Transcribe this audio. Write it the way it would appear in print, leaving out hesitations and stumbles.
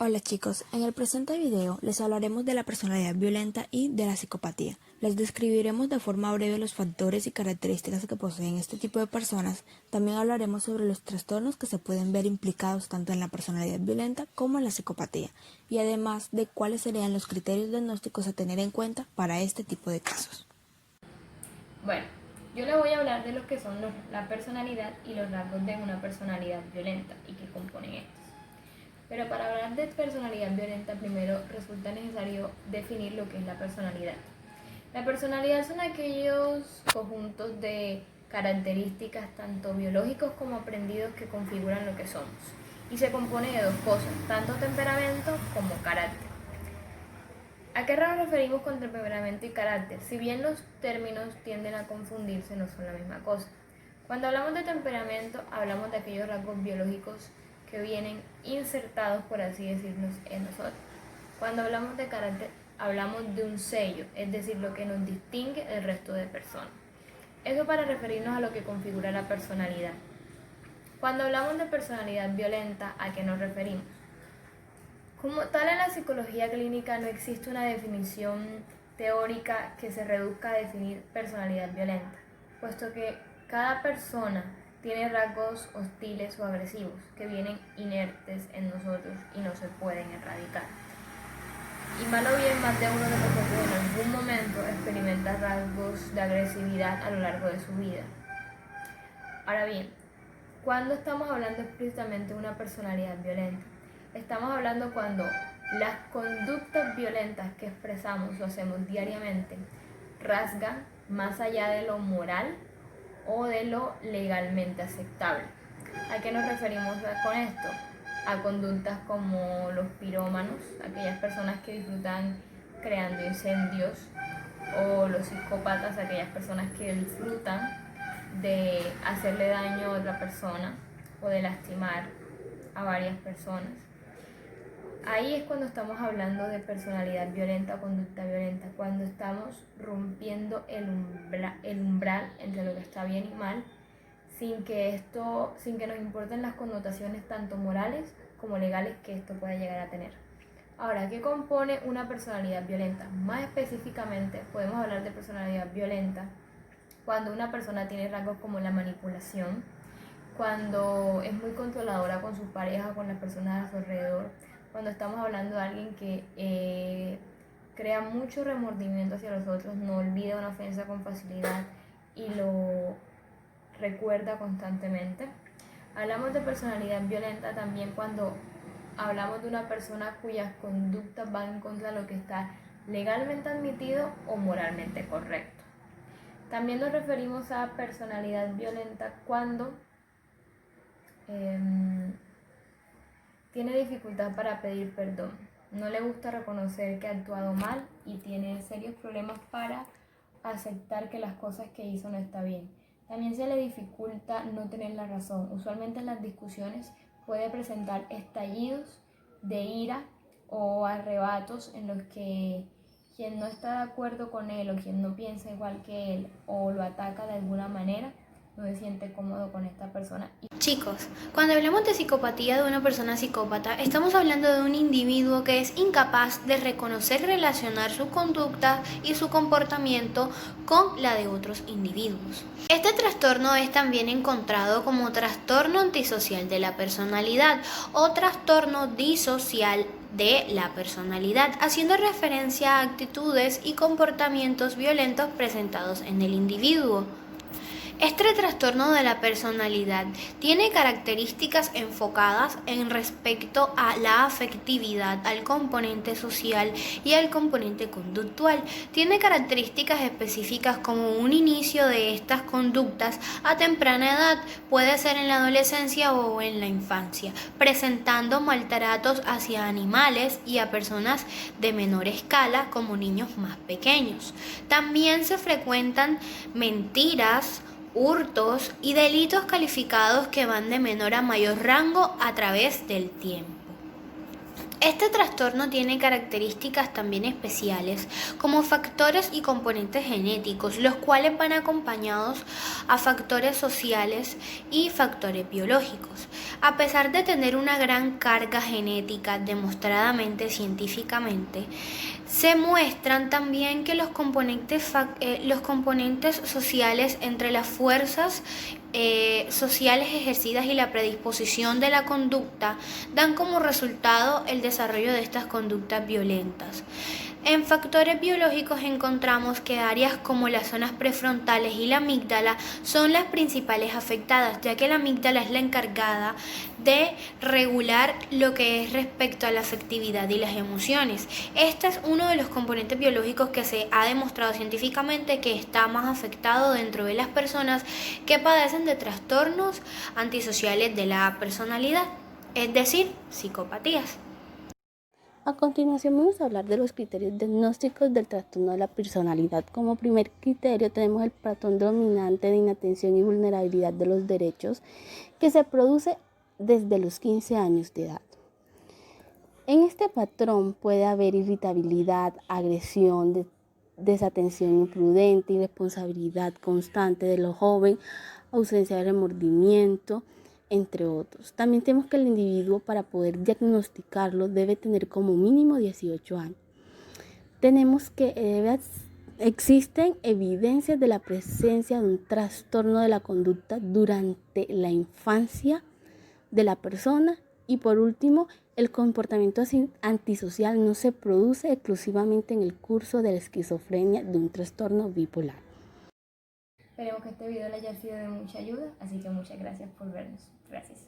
Hola chicos, en el presente video les hablaremos de la personalidad violenta y de la psicopatía. Les describiremos de forma breve los factores y características que poseen este tipo de personas. También hablaremos sobre los trastornos que se pueden ver implicados tanto en la personalidad violenta como en la psicopatía, y además de cuáles serían los criterios diagnósticos a tener en cuenta para este tipo de casos. Bueno, yo les voy a hablar de lo que son la personalidad y los rasgos de una personalidad violenta y qué componen estos. Pero para hablar de personalidad violenta, primero resulta necesario definir lo que es la personalidad. La personalidad son aquellos conjuntos de características tanto biológicos como aprendidos que configuran lo que somos. Y se compone de dos cosas, tanto temperamento como carácter. ¿A qué nos referimos con temperamento y carácter? Si bien los términos tienden a confundirse, no son la misma cosa. Cuando hablamos de temperamento, hablamos de aquellos rasgos biológicos que vienen insertados, por así decirlo, en nosotros. Cuando hablamos de carácter, hablamos de un sello, es decir, lo que nos distingue del resto de personas. Eso para referirnos a lo que configura la personalidad. Cuando hablamos de personalidad violenta, ¿a qué nos referimos? Como tal, en la psicología clínica no existe una definición teórica que se reduzca a definir personalidad violenta, puesto que cada persona tiene rasgos hostiles o agresivos que vienen inertes en nosotros y no se pueden erradicar. Y mal o bien, más de uno de nosotros en algún momento experimenta rasgos de agresividad a lo largo de su vida. Ahora bien, ¿cuándo estamos hablando explícitamente de una personalidad violenta? Estamos hablando cuando las conductas violentas que expresamos o hacemos diariamente rasgan más allá de lo moral o de lo legalmente aceptable. ¿A qué nos referimos con esto? A conductas como los pirómanos, aquellas personas que disfrutan creando incendios, o los psicópatas, aquellas personas que disfrutan de hacerle daño a otra persona o de lastimar a varias personas. Ahí es cuando estamos hablando de personalidad violenta o conducta violenta, cuando estamos rompiendo el umbral entre lo que está bien y mal, sin que nos importen las connotaciones tanto morales como legales que esto pueda llegar a tener. Ahora, ¿qué compone una personalidad violenta? Más específicamente, podemos hablar de personalidad violenta cuando una persona tiene rasgos como la manipulación, cuando es muy controladora con su pareja, con las personas a su alrededor, cuando estamos hablando de alguien que crea mucho remordimiento hacia los otros, no olvida una ofensa con facilidad y lo recuerda constantemente. Hablamos de personalidad violenta también cuando hablamos de una persona cuyas conductas van en contra de lo que está legalmente admitido o moralmente correcto. También nos referimos a personalidad violenta cuando tiene dificultad para pedir perdón, no le gusta reconocer que ha actuado mal y tiene serios problemas para aceptar que las cosas que hizo no está bien. También se le dificulta no tener la razón. Usualmente en las discusiones puede presentar estallidos de ira o arrebatos en los que quien no está de acuerdo con él o quien no piensa igual que él o lo ataca de alguna manera no se siente cómodo con esta persona. Chicos, cuando hablamos de psicopatía de una persona psicópata, estamos hablando de un individuo que es incapaz de reconocer y relacionar su conducta y su comportamiento con la de otros individuos. Este trastorno es también encontrado como trastorno antisocial de la personalidad o trastorno disocial de la personalidad, haciendo referencia a actitudes y comportamientos violentos presentados en el individuo. Este trastorno de la personalidad tiene características enfocadas en respecto a la afectividad, al componente social y al componente conductual. Tiene características específicas como un inicio de estas conductas a temprana edad, puede ser en la adolescencia o en la infancia, presentando maltratos hacia animales y a personas de menor escala como niños más pequeños. También se frecuentan mentiras, hurtos y delitos calificados que van de menor a mayor rango a través del tiempo. Este trastorno tiene características también especiales, como factores y componentes genéticos, los cuales van acompañados a factores sociales y factores biológicos. A pesar de tener una gran carga genética demostradamente científicamente, se muestran también que los componentes sociales entre las fuerzas sociales ejercidas y la predisposición de la conducta dan como resultado el desarrollo de estas conductas violentas. En factores biológicos encontramos que áreas como las zonas prefrontales y la amígdala son las principales afectadas, ya que la amígdala es la encargada de regular lo que es respecto a la afectividad y las emociones. Este es uno de los componentes biológicos que se ha demostrado científicamente que está más afectado dentro de las personas que padecen de trastornos antisociales de la personalidad, es decir, psicopatías. A continuación vamos a hablar de los criterios diagnósticos del trastorno de la personalidad. Como primer criterio tenemos el patrón dominante de inatención y vulnerabilidad de los derechos que se produce desde los 15 años de edad. En este patrón puede haber irritabilidad, agresión, desatención imprudente, irresponsabilidad constante de lo joven, ausencia de remordimiento, entre otros. También tenemos que el individuo, para poder diagnosticarlo, debe tener como mínimo 18 años. Tenemos que existen evidencias de la presencia de un trastorno de la conducta durante la infancia de la persona. Y por último, el comportamiento antisocial no se produce exclusivamente en el curso de la esquizofrenia de un trastorno bipolar. Esperemos que este video les haya sido de mucha ayuda, así que muchas gracias por vernos. Gracias.